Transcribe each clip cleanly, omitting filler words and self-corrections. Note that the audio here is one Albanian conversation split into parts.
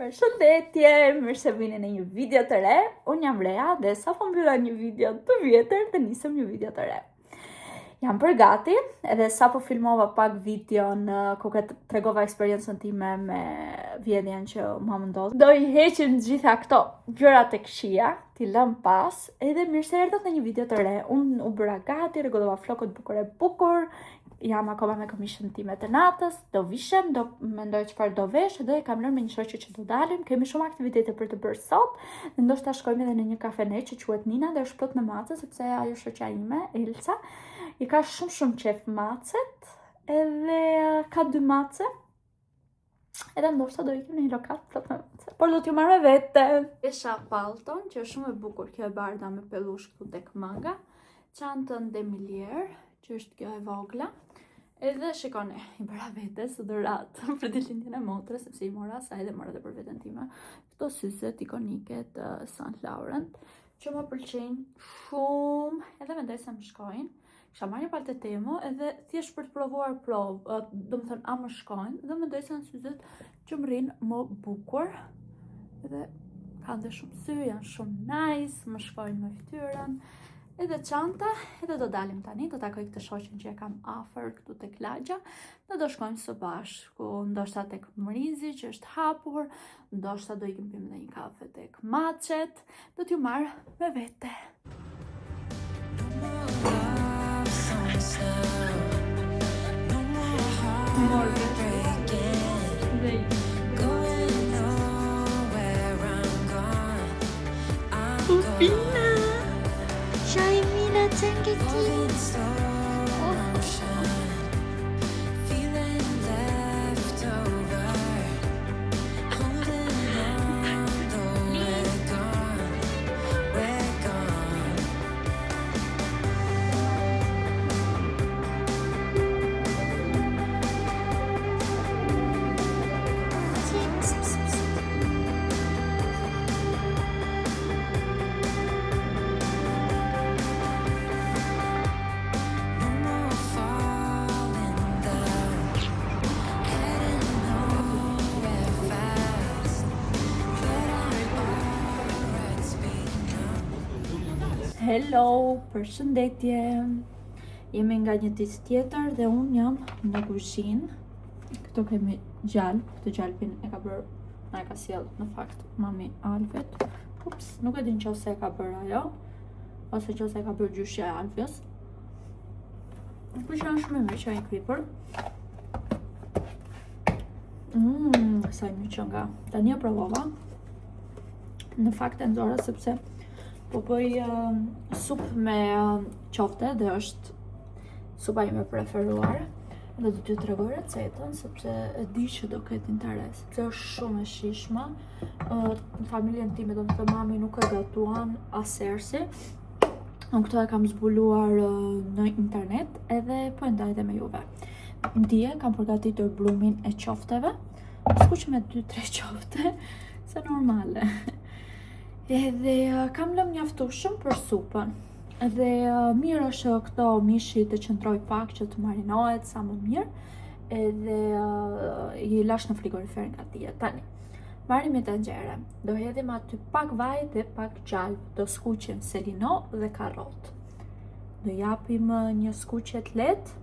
Përshëndetje, mirë se vini në një video të re. Unë jam Rea dhe sa po mbylla një video të vjetër dhe nisëm një video të re. Jam përgati edhe sa po filmova pak videon ku tregova eksperiencën time me vjedhjen që më ndodhi. Do I heqim gjitha këto gjërat e këqija, t'i lëm pas, edhe mirë se erdhët në një video të re. Unë u bëra gati, rregullova flokët bukur, jam akoma me komishën time të natës, do vishem, do mendoj çfarë do vesh dhe kam lënë me një shoqe që do dalim. Kemi shumë aktivitete për të bërë sot. Dhe ndoshta shkojmë edhe në një kafene që quhet Nina dhe është plot në mace sepse ajo shoqja ime, Elsa, I ka shumë qef macet, edhe ka 2 mace. Edhe ndoshta do ikim në një lokal plot me mace. Por do t'ju marr me vete. Kesha pallton që është shumë e bukur, kjo e bardha me pellush këtu tek manga. Çantën Demilier, që është kjo e vogla. Edhe shikoni, I bëra vetes dhuratë për ditëlindjen e motrës, sepse I mora asaj dhe mora edhe për veten time këto syzet ikonike të Saint Laurent, që më pëlqejnë shumë, edhe mendoj se më shkojnë. Kisha marrë një paltë temo edhe thjesht për të provuar domethënë a më shkojnë, dhe mendoj se janë syzet që më rrinë më bukur, edhe kanë dhe shumë sy, janë shumë nice, më shkojnë me fytyrën. Edhe çanta, edhe do dalim tani, do takoj këtë shoqen që e kam afër këtu tek lagja, dhe do shkojmë së bashku, ndoshta tek Mrizi që është hapur, ndoshta do ikim pim në një kafe tek Macet, do t'ju marr me vete. Pupina! Shaimina Tengeti. Hello, përshëndetje. Jemi nga një ditë tjetër dhe unë jam në kuzhinë. Këto kemi gjalp, këtë gjalpin e ka bërë, na e ka sjell në fakt mami Alvet. Ups, nuk e din nëse e ka bërë ajo, ose nëse e ka bërë gjyshja e Alvës. Por janë shumë mirë që ai kripër. Sa më çonga. Tani e provova. Në fakt e nxora sepse po bëj supë me qofte dhe është supa ime preferuar. Dhe do t'ju tregoj recetën sepse e di që do ketë interes. Sepse është shumë e shijshme. Në familjen time do të mami nuk e gatuan asersi. Unë këto e kam zbuluar në internet edhe po e ndaj dhe me juve. Dje kam përgatitur brumin e qofteve. Skuq me 2-3 qofte, se normale. Edhe kam lëmë mjaftueshëm për supën. Edhe mirë është këto mishi të qëndroj pak që të marinohet sa më mirë. Edhe I lash në frigorifer nga dje. Tani, marrim një tenxhere. Do hedhim aty pak vaj dhe pak gjalp. Do skuqim selino dhe karrot. Do japim një skuqje të lehtë.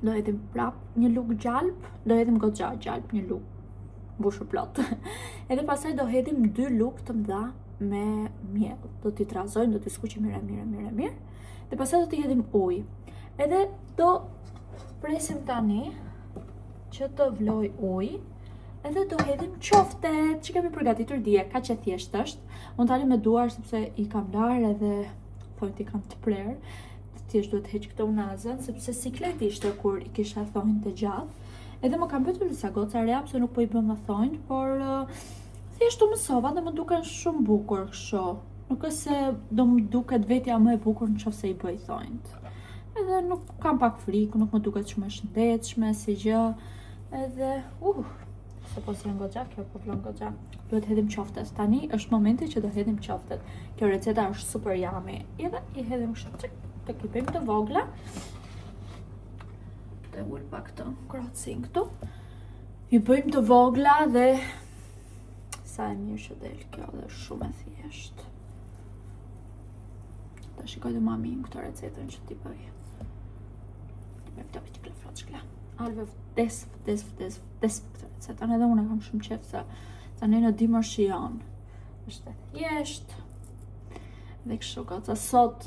Do hedhim prap një lugë gjalp. Do hedhim goxha gjalp, një lugë mbushur plot. Edhe pastaj do hedhim 2 lugë të mëdha me miell. Do t'i trazojmë, do t'i skuqim mirë. Dhe pastaj do t'i hedhim ujë. Edhe do presim tani që të vloj ujë. Edhe do hedhim qoftet që kemi përgatitur dje, kaq e thjeshtë është. Unë tani me duar sepse I kam larë edhe thonë I kam të prerë. Thjesht duhet heq këtë unazën sepse siklet ishte kur I kisha thonjë të gjatë. Edhe më kam bërë disa goca reja pse nuk po I bëm me thonjë, por thjesht u mësova dhe më duken shumë bukur kështu. Nuk është se do më duket vetja më e bukur nëse I bëj thonjt. Edhe nuk kam pak frikë, nuk më duket shumë e shëndetshme si gjë. Edhe se po si janë goxha, kjo po vlon goxha. Duhet hedhim qoftet. Tani është momenti që do hedhim qoftet. Kjo receta është super yummy. Edhe I hedhim kështu tek I bëjmë të vogla. Të ull pak të krocin këtu. I bëjmë të vogla dhe Sa e mirë që del kjo dhe shumë e thjesht. Ta shikoj dhe mami në këtë recetën që ti bëj. Me këto që klafrat shkla. Alve vdes këtë recetën. Edhe unë e kam shumë qef se tani në dimër shion. Është e thjesht. Dhe kështu goca, sot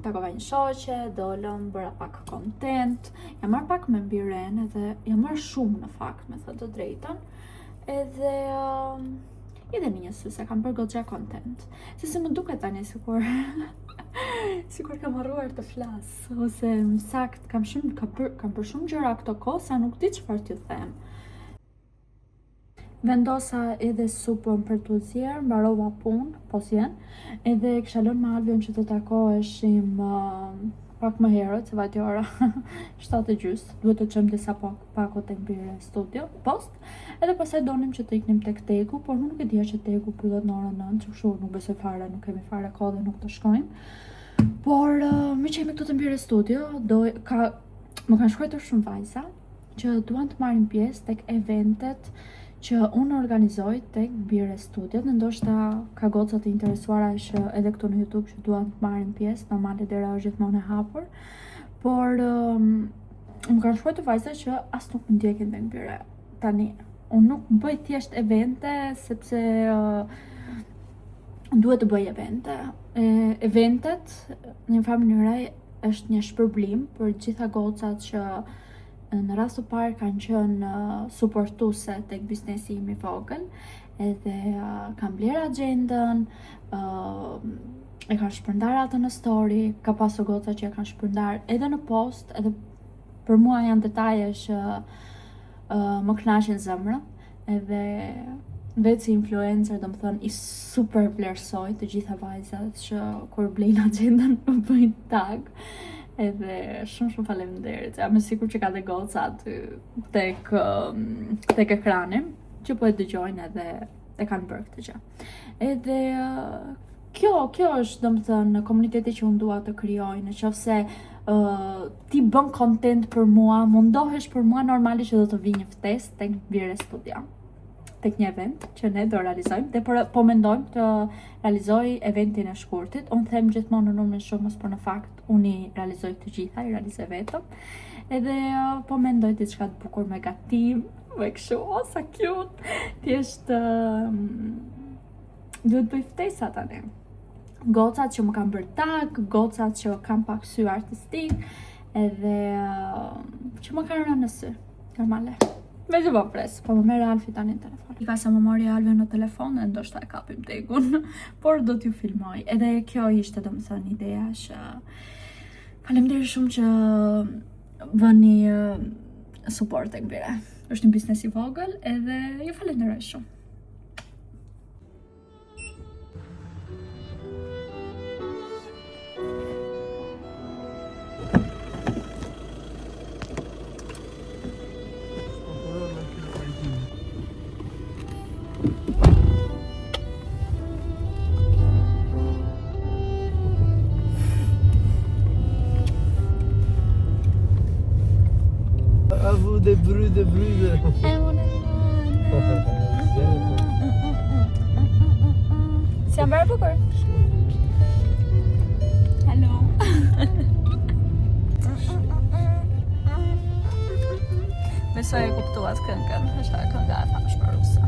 takova një shoqe, dolëm, bëra pak content, jam marrë pak me mbiren edhe jam marrë shumë në fakt, me thënë të drejtën, edhe edhe një sy se kam bërë goxha content. Se më duket tani sikur sikur kam harruar të flas, ose më sakt kam bërë shumë gjëra këto kohë sa nuk di çfarë t'ju them. Vendosa edhe supën për t'u zjerë, mbarova punë, po s'jen, edhe kisha lënë me Alvion që të takoheshim pak më herët, se vajti ora 7:30, duhet të çojmë disa pako tek Bire studio, post, edhe pastaj donim që të iknim tek Tegu, por nuk e dija që Tegu pyllet në orën 9, kështu nuk besoj fare, nuk kemi fare kohë dhe nuk të shkojmë. Por me që jemi këtu të Bire studio, më kanë shkruar shumë vajza që duan të marrin pjesë tek eventet që unë organizoj tek Bire Studio, dhe ndoshta ka goca të interesuara që edhe këtu në YouTube që duan të marrin pjesë, normale dera është gjithmonë e hapur, por më kanë shkruar të vajza që as nuk më ndjekin tek Bire. Tani, unë nuk bëj thjesht evente sepse duhet të bëj evente. Eventet në një farë mënyrë është një shpërblim për gjitha gocat që në rast të parë kanë qenë suportuese tek biznesi im i vogël, edhe kanë bler agjendën, e kanë shpërndar atë në story, ka pasur goca që e kanë shpërndar edhe në post, edhe për mua janë detaje që më kënaqin zemrën, edhe vetë si influencer, do më thënë, i super vlerësoj të gjitha vajzat që kur blejnë agjendën më bëjnë tag. Edhe shumë faleminderit. Jam e sigurt që ka dhe goca aty tek ekrani që po e dëgjojnë edhe e kanë bërë këtë gjë. Edhe kjo është, domethënë, komuniteti që unë dua të krijoj, nëse ti bën content për mua, mundohesh për mua, normali që do të vi një ftesë tek Bire Studio, tek një event që ne do realizojmë, dhe po mendojmë të realizoj eventin e shkurtit. Unë them gjithmonë në numrin shumës, por në fakt unë i realizoj të gjitha, i realizoj vetëm. Edhe po mendoj diçka të bukur me gatim, me kështu, sa cute. Thjesht duhet bëj ftesa tani. Gocat që më kanë bërë tag, gocat që kanë pak sy artistik, edhe që më kanë rënë në sy, normale. Me që po pres, po më merë Alfi tani në telefon. I ka se më mori Alvi në telefon dhe ndoshta e kapim Tegun, por do t'ju filmoj. Edhe kjo ishte, do më thënë, ideja që faleminderit shumë që vëni support tek Bire. Është një biznes i vogël edhe ju falenderoj shumë. De brude. Si jam bërë bukur? Hello. Besoj e kuptuat këngën, është kënga e famshme ruse.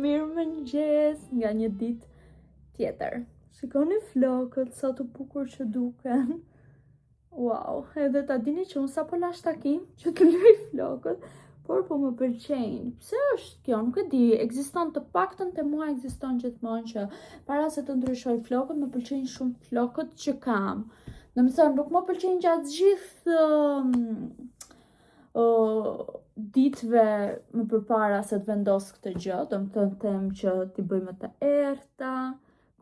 Mirëmëngjes nga një ditë tjetër. Shikoni flokët, sa të bukur që duken. Wow, edhe ta dini që unë sa po lash takim që të luaj flokët, por po më pëlqejnë. Pse është kjo? Nuk e di, ekziston të paktën te mua ekziston gjithmonë që para se të ndryshoj flokët, më pëlqejnë shumë flokët që kam. Domethënë nuk më pëlqejnë gjatë gjithë ditëve më përpara se të vendos këtë gjë, domethënë them që t'i bëj më të errta.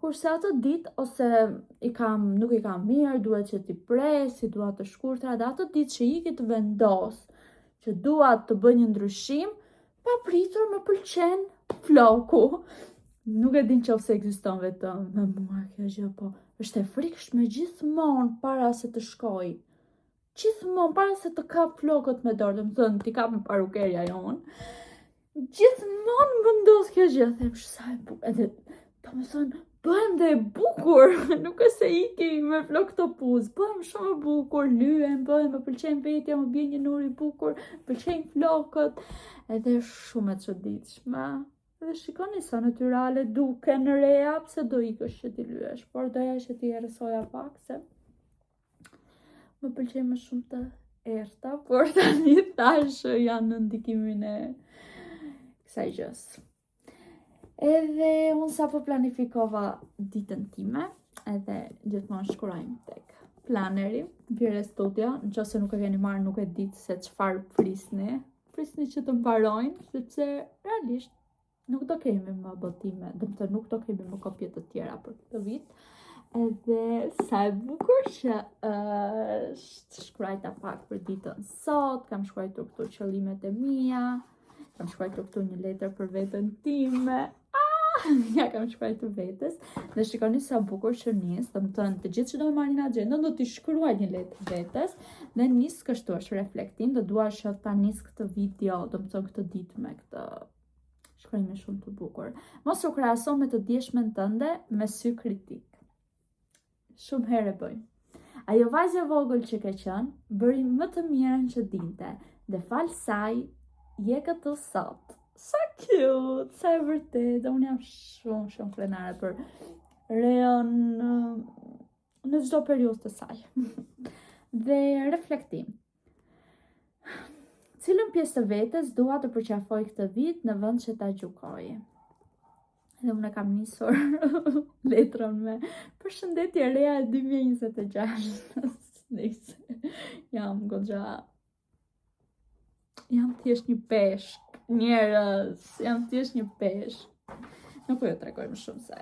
Kurse ato ditë ose nuk i kam mirë, duhet që t'i pres, i dua të shkurtra, dhe ato ditë që i të vendos, që dua të bëj një ndryshim, pa pritur më pëlqen floku. Nuk e din nëse ekziston vetëm me mua kjo gjë, po është e frikshme gjithmonë para se të shkoj. Gjithmonë para se të kap flokët me dorë, domethënë t'i kap me parukerja jonë. Gjithmonë më ndodh kjo gjë, them sa e bukur, edhe domethënë bëhem dhe e bukur, nuk është se iki me flok të puz, bëhem shumë e bukur, lyhem, më pëlqen vetja, më bie një nur i bukur, pëlqejnë flokët, edhe shumë e çuditshme. Edhe shikoni sa natyrale duken reja, pse do ikësh që t'i lyesh, por doja që t'i erësoja pak se më pëlqejnë më shumë të errta, por tani thash janë në ndikimin e kësaj gjës. Edhe unë sa po planifikova ditën time, edhe gjithmonë shkruajmë tek planeri, Pire Studio, nëse nuk e keni marrë nuk e ditë se çfarë prisni që të mbarojnë, sepse realisht nuk do kemi më botime, domethënë nuk do kemi më kopje të tjera për këtë vit. Edhe sa e bukur që është shkruajta pak për ditën sot, kam shkruajtur këtu qëllimet e mia, kam shkruajtur këtu një letër për veten time. Ja kam shkruajtur vetes, dhe shikoni sa bukur që nis, domethënë të gjithë që do të marrin agjendën do t'i shkruaj një letër vetes, dhe nis kështu është reflektim, dhe dua që ta nis këtë video, domethënë këtë ditë me këtë shkrim shumë të bukur. Mos u krahaso me të dieshmen tënde me sy kritik. Shumë herë e bëj. Ajo vajzë e vogël që ke qenë, bëri më të mirën që dinte, dhe fal saj je këtu sot. Sa cute, sa e vërtet, unë jam shumë krenare për Reon në çdo periudhë të saj. Dhe reflektim. Cilën pjesë të vetes dua të përqafoj këtë vit në vend që ta gjykoj? Dhe unë kam nisur letrën me përshëndetje Rea 2026. Jam thjesht një peshk. Njerëz, jam thjesht një peshk. Nuk po ju tregoj më shumë se.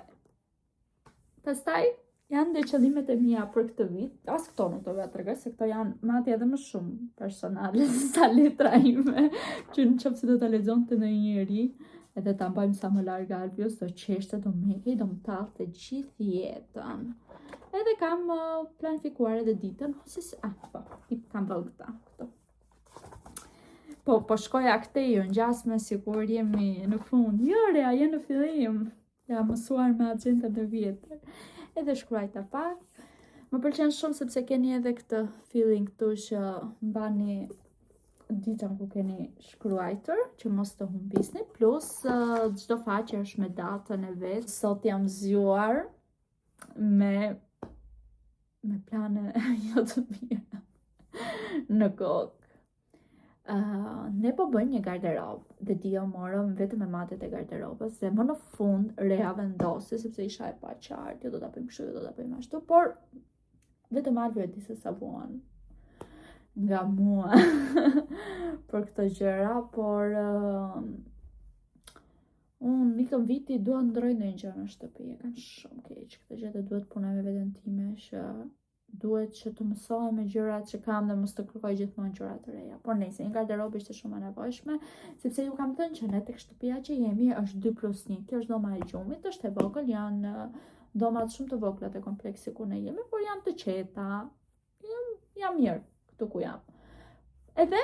Pastaj janë dhe qëllimet e mia për këtë vit. As këto nuk do ja tregoj se këto janë madje edhe më shumë personale se sa letra ime, që nëse do ta lexonte në një njeri, edhe ta mbajmë sa më larg Albios, do qeshte, do mekej, do më tallte gjithë jetën. Edhe kam planifikuar edhe ditën, kam vëllë këto. Po shkoja këte ju në gjasme, sikur jemi në fund. Jo, Rea, je në fillim. Ja, mësuar me agjendën e vjetër. Edhe shkruajta pak. Më pëlqen shumë sepse keni edhe këtë feeling këtu që mbani ditën ku keni shkruajtur, që mos të humbisni, plus çdo faqe është me datën e vet. Sot jam zgjuar me plane jo të mira në kokë. Ne po bëjmë një garderobë, dhe dio morëm vetëm e matet e garderobës, dhe më në fund Rea vendosi, sepse isha e pa qartë, do ta bëjmë kështu, do ta bëjmë ashtu, por vetëm Albi e di se sa vuan nga mua për këtë gjëra, por unë nikëm viti dua ndroj në një gjë në shtëpi, e kam shumë keq këtë gjë, dhe duhet punoj me veten time që duhet që të mësohem me gjërat që kam dhe mos të kërkoj gjithmonë gjëra të reja. Por nëse një garderobë ishte shumë e nevojshme, sepse ju kam thënë që ne tek shtëpia që jemi është 2+1. Kjo është dhoma e gjumit, është e vogël, janë domat shumë të vogla te kompleksi ku ne jemi, por janë të qeta. Jam mirë këtu ku jam. Edhe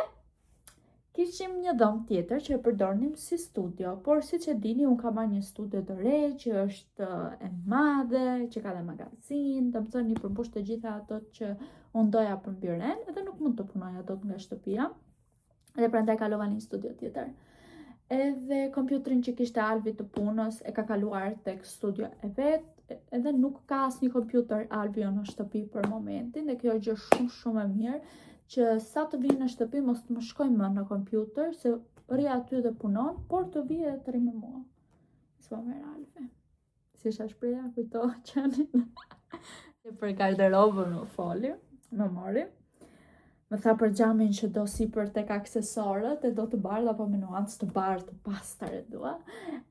kishim një dhomë tjetër që e përdornim si studio, por siç e dini, unë kam marrë një studio të re që është e madhe, që ka dhe magazin, domethënë i përmbush të gjitha ato që unë doja për mbiren, edhe nuk mund të punoja dot nga shtëpia. Edhe prandaj kalova në një studio tjetër. Edhe kompjuterin që kishte Alvi të punës e ka kaluar tek studio e vet, edhe nuk ka asnjë kompjuter Albi në shtëpi për momentin, dhe kjo është gjë shumë e mirë, që sa të vinë në shtëpi mos të më shkoj më në kompjuter, se rri aty dhe punon, por të vijë dhe të rri me mua. S'po merr Albi. Si isha shpreha, kujto qenin. Për garderobën u foli, më mori. Më tha për xhamin që do sipër tek aksesorët, e do të bardh apo me nuancë të bardhë të pastër e dua.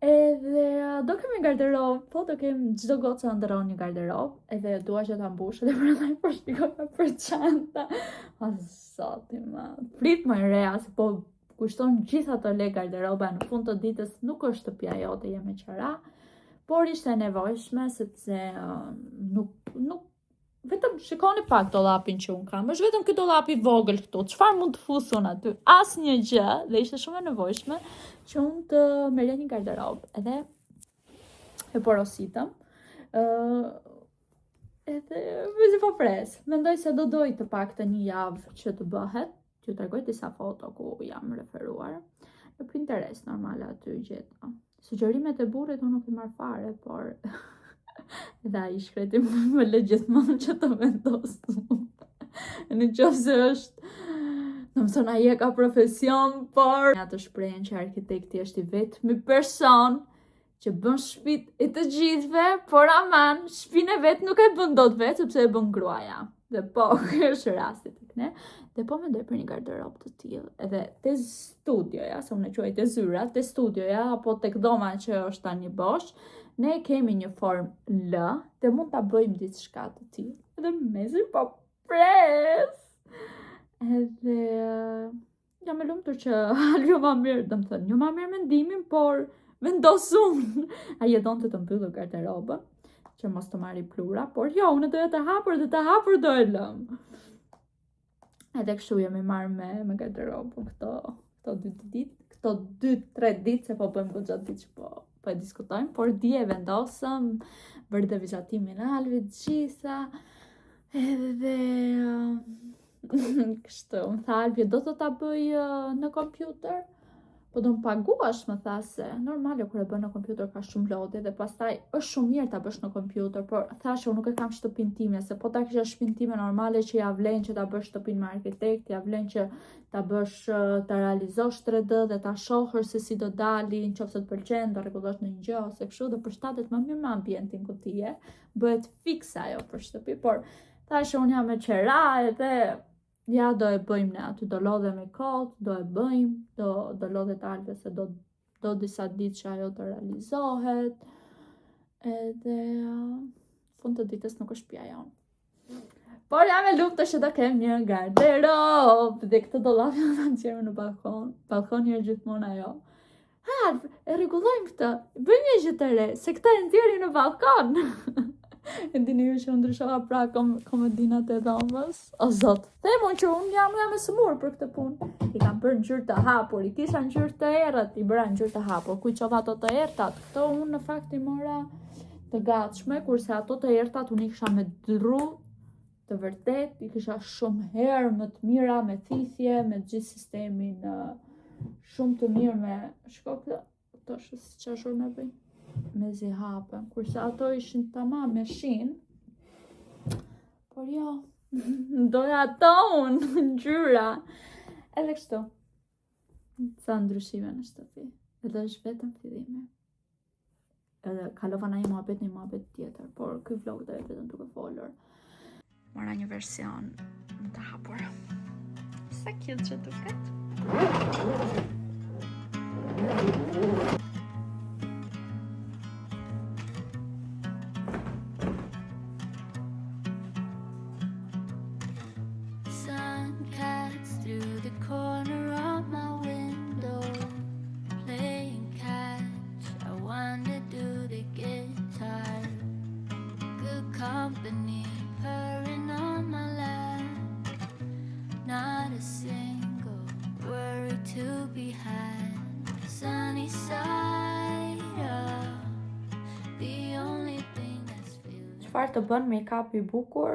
Edhe do kemi garderobë, po do kemi çdo gocë ndërron një garderobë, edhe dua që ta mbush edhe prandaj po shikoja për çanta. O zoti më. Prit më e reja, se po kushton gjithë ato lek garderoba, në fund të ditës nuk është shtëpia jote, je me qira, por ishte e nevojshme sepse nuk vetëm shikoni pak dollapin që unë kam, është vetëm ky dollap i vogël këtu, çfarë mund të fusun aty? Asnjë gjë, dhe ishte shumë e nevojshme që unë të merrja një garderobë, edhe e porositëm. Edhe vëzi po pres. Mendoj se do doj të paktën një javë që të bëhet, që t'ju tregoj disa foto ku jam referuar. Në Pinterest normale aty gjeta. Sugjerimet e burrit unë nuk i marr fare, por edhe ai shkreti më lë gjithmonë që të vendos. Në qoftë se është, domethënë ai e ka profesion, por ja të shprehen që arkitekti është i vetmi person që bën shtëpitë e të gjithëve, por aman, shtëpinë e vet nuk e bën dot vetë, sepse e bën gruaja. Dhe po, është rasti tek ne. Dhe po mendoj për një garderobë të tillë, edhe te studioja, se unë e quaj te zyra, te studioja apo tek dhoma që është tani bosh, ne kemi një formë L dhe mund ta bëjmë diçka të tillë. Edhe mezi po pres. Edhe jam e lumtur që Alvio ma mirë, domethënë, jo ma mirë mendimin, por vendosun. Ai e donte të mbyllë garderobën, që mos të marri plura, por jo, unë doja të hapur dhe të hapur do e lëm. Edhe kështu jemi marrë me garderobën këto 2-3 ditë, se po bëjmë gjatë ditë që po e diskutojmë, por dje vendosëm, bërë dhe vizatimin Alvit, gjitha, edhe kështu, më tha Alvi, do të ta bëj në kompjuter? Po do më paguash, më tha, se normale kur e bën në kompjuter ka shumë lodhje, dhe pastaj është shumë mirë ta bësh në kompjuter, por thashë unë nuk e kam shtëpinë time, se po ta kisha shtëpinë time normale që ja vlen që ta bësh shtëpinë me arkitekt, ja vlen që ta bësh, ta realizosh 3D dhe ta shohësh se si do dali, nëse të pëlqen, do rregullosh në një gjë ose kështu, dhe përshtatet më mirë me ambientin ku ti je, bëhet fikse ajo për shtëpi, por thashë unë jam me qera, edhe ja, do e bëjmë ne aty, do lodhem me kot, do e bëjmë, do lodhet Alve, se do disa ditë që ajo të realizohet, edhe fund të ditës nuk është shtëpia jonë. Por jam e lumtur që do kem një garderobë, dhe këtë dollap do ta nxjerrë në balkon. Balkoni është gjithmonë ajo. Alve, e rregullojmë këtë, bëjmë një gjë të re, se këtë e nxjerrim në balkon. E dini ju që unë ndryshova pra komodinat e dhomës. O zot, themon që unë jam e smur për këtë punë. I kam bërë ngjyrë të hapur, i kisha ngjyrë të errët, i bëra ngjyrë të hapur. Ku i çova ato të errtat? Këto unë në fakt i mora të gatshme, kurse ato të errtat unë i kisha me dru të vërtet, i kisha shumë herë më të mira, me thithje, me gjithë sistemin shumë të mirë me shko këto është si qashur me bëj. Me zi hapën, kurse ato ishin tamam me shin, por jo, doja ato unë, ngjyra. Edhe kështu, sa ndryshime në shtëpi, edhe është vetëm fillimi. Edhe kalova në një muhabet tjetër, por ky vlog do jetë vetëm duke folur. Mora një version të hapur. Sa cute që duket. Çfarë të bën make-up i bukur?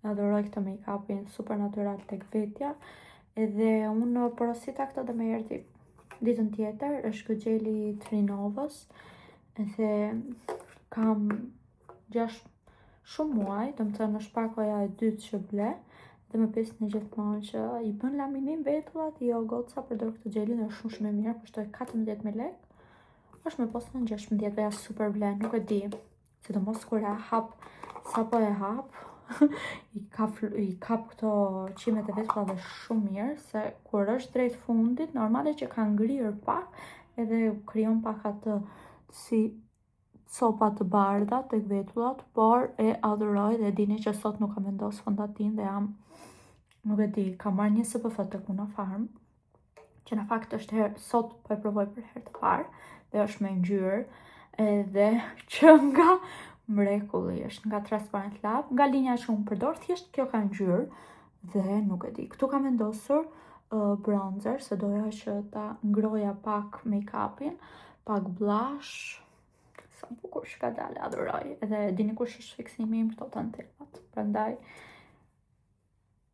Adoroj këtë make-upin super natyral tek vetja, edhe unë porosita këtë dhe me erdhi ditën tjetër, është ky gjeli Trinovës, edhe kam 6 shumë muaj, do më thënë në shpakoja e dytë që ble, dhe më pesë në gjithmonë që i bën laminim vetullat, jo goca përdor këtë gjelin dhe është shumë e mirë, kushtoj 14 lek, është me posë në 16 dhe ja super vlen, nuk e di, sidomos kur e hap, sa po e hap, i kap këto qimet e vetulla dhe shumë mirë, se kur është drejt fundit, normale që ka ngrirë pak, edhe krijon pak atë si copa të bardha të vetullat, por e adhuroj dhe dini që sot nuk kam vendos fondatin dhe jam, nuk e di, kam marrë një SPF të Kuna Farm, që në fakt është sot po e provoj për herë të parë, dhe është me ngjyrë, edhe që nga mrekulli, është nga Transparent Lab, nga linja që unë përdor, thjesht kjo ka ngjyrë, dhe nuk e di, këtu kam vendosur bronzer, se doja që ta ngroja pak make-upin, pak blush, sa bukur që ka dalë, adhuroj, edhe dini kush është fiksimi im këto të antellat, prandaj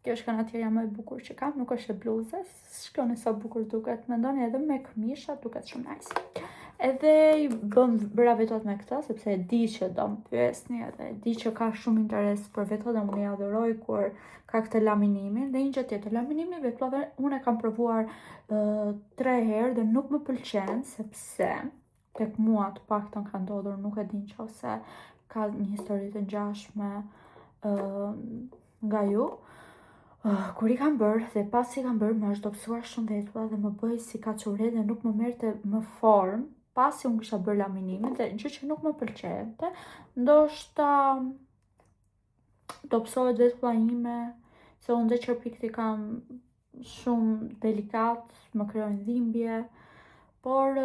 kjo është kanatierja më e bukur që kam, nuk është e bluzës, shkoni sa bukur duket, mendoni edhe me këmisha duket shumë nice. Edhe i bëra vetullat me këta, sepse e di që do më pyesni, edhe e di që ka shumë interes për vetullat dhe unë i adhuroj kur ka këtë laminimin, dhe një gjë tjetër, laminimi vetullave unë e kam provuar 3 herë dhe nuk më pëlqen, sepse tek mua të paktën ka ndodhur, nuk e din që ose ka një histori të ngjashme nga ju. Kur i kam bërë dhe pas i kam bërë, më është dobësuar shumë vetulla dhe më bëj si kaçure dhe nuk më merrte më formë, pasi unë kisha bërë laminimin dhe gjë që nuk më pëlqente, ndoshta dobësohet vetulla ime, se unë dhe qërpikët i kam shumë delikat, më krijojnë dhimbje, por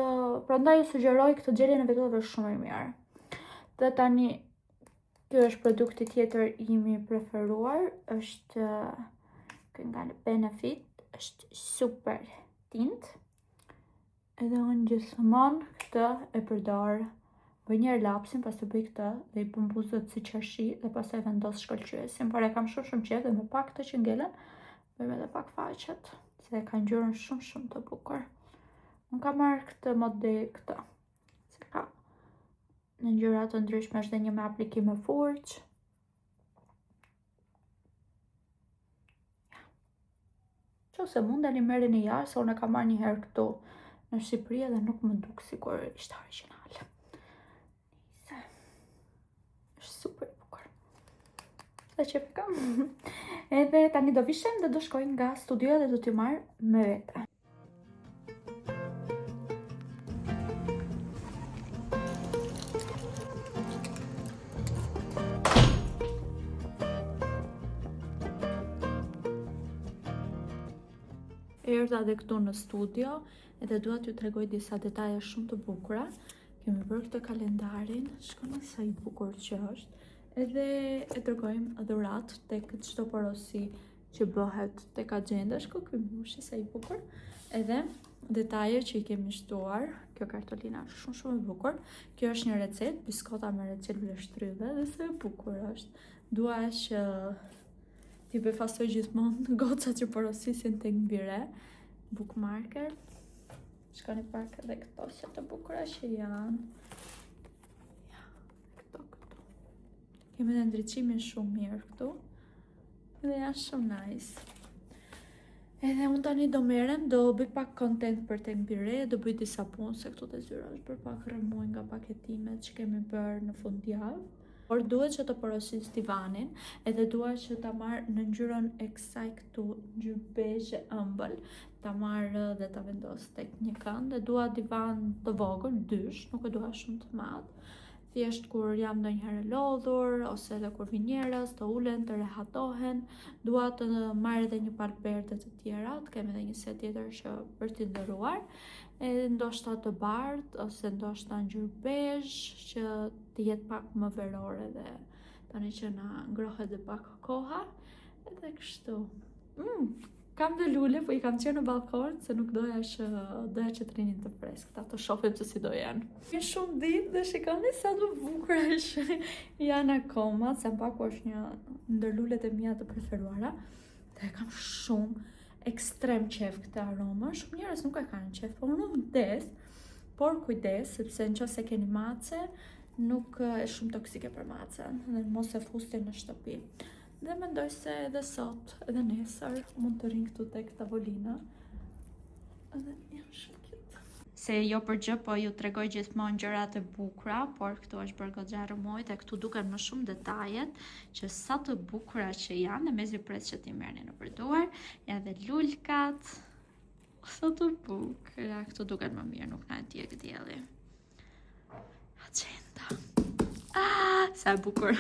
prandaj ju sugjeroj këtë gjelin e vetullave shumë e mirë. Dhe tani, kjo është produkti tjetër imi preferuar, është nga Benefit, është super tint, edhe unë gjithmonë këtë e përdor, bëj njerë lapsin, pas të bëj këtë dhe i bëm buzët si qershi dhe pas e vendos shkëlqyesin, por e kam shumë qef dhe me pak të që ngelen, bëjmë edhe pak faqet, se ka ngjyrën shumë të bukur. Unë kam marrë këtë model këtë, se ka në ngjyra të ndryshme, është dhe një me aplikim me furç. Ose mundeni merreni jashtë, se unë e kam marrë një herë këtu në Shqipëri dhe nuk më duk sikur ishte origjinal. Nise. Është super bukur. Sa që kam. Edhe tani do vishem dhe do shkoj nga studioja dhe do t'i marr me vete. Erdha dhe këtu në studio, edhe dua t'ju tregoj disa detaje shumë të bukura. Kemi bërë këtë kalendarin, shkoni sa i bukur që është, edhe e dërgojmë dhurat tek çdo porosi që bëhet tek agjenda. Shko ky mushi sa i bukur. Edhe detaje që i kemi shtuar, kjo kartolina është shumë e bukur. Kjo është një recetë, biskota me recel vleshtryve dhe sa e bukur është. Dua që t'i befasoj gjithmonë gocat që porosisin tek mbire, bookmarker. Shkoni pak edhe këto që të bukura që janë. Ja, këto. Kemi dhe ndriqimin shumë mirë këtu. Dhe janë shumë nice. Edhe unë tani do merrem, do bëj pak content për tek mbire, do bëj disa punë, se këtu të zyra është për pak rëmuj nga paketimet që kemi bërë në fundjavë. Por duhet që të porosis divanin, edhe duhet që ta marrë në ngjyrën e kësaj këtu, ngjyrë bezh ëmbël, ta marrë dhe ta vendos tek një kënd, dhe dua divan të vogël, dysh, nuk e dua shumë të madh. Thjesht kur jam ndonjëherë e lodhur, ose edhe kur vin njerëz, të ulen, të rehatohen, dua të marrë edhe një palë berde të tjera, të kemi edhe një set tjetër që për t'i ndëruar, edhe ndoshta të bardhë, ose ndoshta ngjyrë bezh, që të jetë pak më verore dhe tani që na ngrohet dhe pak koha, edhe kështu. Kam dhe lule, po i kam qenë në balkon, se nuk doja që të rinin të freskëta, të shohim se si do janë. Një shumë ditë dhe shikoni sa të bukura janë akoma, se paku është një ndër lulet e mia të preferuara, dhe kam shumë ekstrem qef këtë aromën. Shumë njerëz nuk e kanë qef, por unë vdes, por kujdes, sepse nëse keni mace, nuk është shumë toksike për macën dhe mos e fusti në shtëpi. Dhe mendoj se edhe sot, edhe nesër, mund të rinë këtu tek tavolina. Edhe janë shumë cute. Se jo për gjë, po ju tregoj gjithmonë gjërat e bukura, por këtu është bërë goxha rëmojt e këtu duken më shumë detajet që sa të bukura që janë, e mezi pres që ti merrni në përduar, edhe lulkat, sa të bukura, këtu duken më mirë, nuk na e tjek dielli. Agenda. Sa e bukur.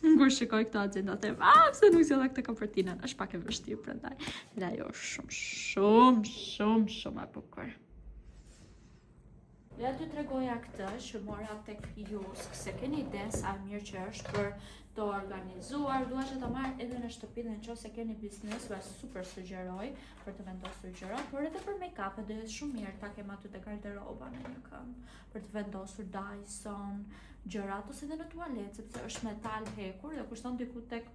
Kur shikoj këto agenda them, pse nuk sjella këtë kopertinën, është pak e vështirë prandaj. Dhe ajo është shumë e bukur. Ja t'ju tregoja këtë që mora tek Jus, se keni ide sa mirë që është për të organizuar, dua që ta marr edhe në shtëpi dhe nëse keni biznes, super sugjeroj për të vendosur gjëra, por edhe për make-up do jetë shumë mirë ta kem aty te garderoba në një këmbë, për të vendosur Dyson, gjërat ose edhe në tualet, sepse është metal hekur dhe kushton diku tek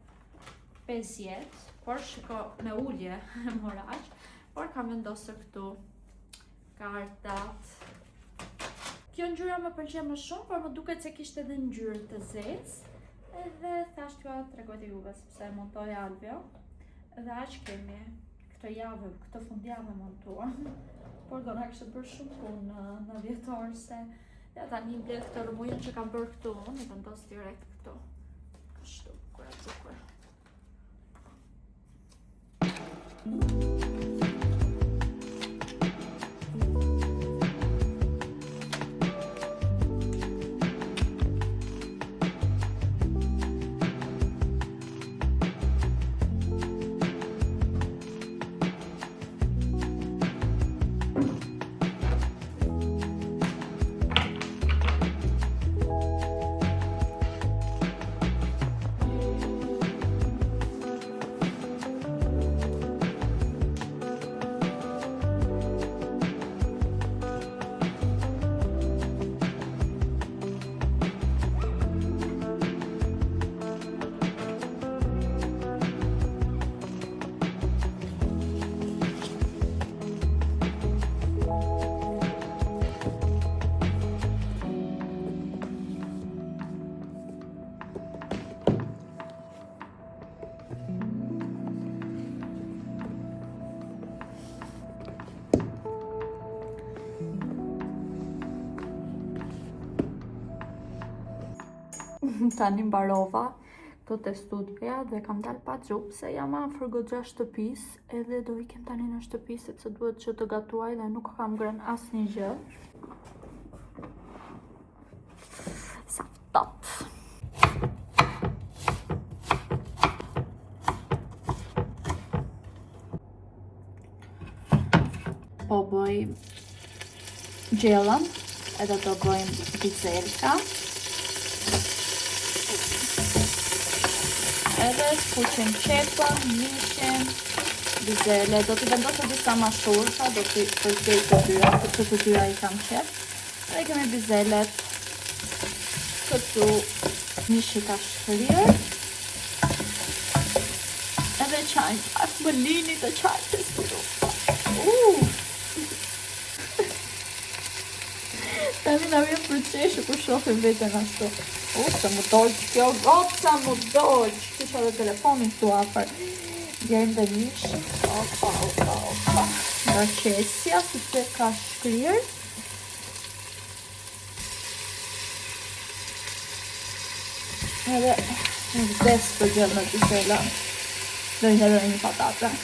50, por shiko me ulje mora aq, por kam vendosur këtu kartat. Kjo ngjyra më pëlqen më shumë, por më duket se kishte edhe ngjyrë të zezë. Edhe thash t'ju tregoj te juve sepse montoja Alvio. Dhe aq kemi këtë javë, këtë fundjavë montuam. Por do na kishte bërë shumë punë në vjetor se ja tani mbledh këtë rrëmujën që kam bërë këtu, unë vendos direkt këtu. Kështu, bukur. Tani mbarova këto te studioja dhe kam dalë pa xhup se jam afër goxha shtëpisë edhe do ikem tani në shtëpi sepse duhet që të gatuaj dhe nuk kam ngrënë asnjë gjë. Saftat. Po bëj gjellën edhe do bëjmë bizelka. Edhe skuqim qepën, mishin, bizele, do t'i vendosë disa mashursa, do t'i përkej të dyra, sepse të dyra i kam qep. Edhe kemi bizelet, këtu mishi ka shkrirë. Edhe qajnë, pak më lini të qajnë të spiru. Tani na vjen për qeshë kur shohim veten ashtu. Se më dolq kjo goca, më dolq. Kisha dhe telefonin këtu afër. Gjejmë dhe mishin. Opa. Nga qesja, sepse ka shkrirë. Edhe në vdes për gjellë në bizela. Do i hedhe një patate.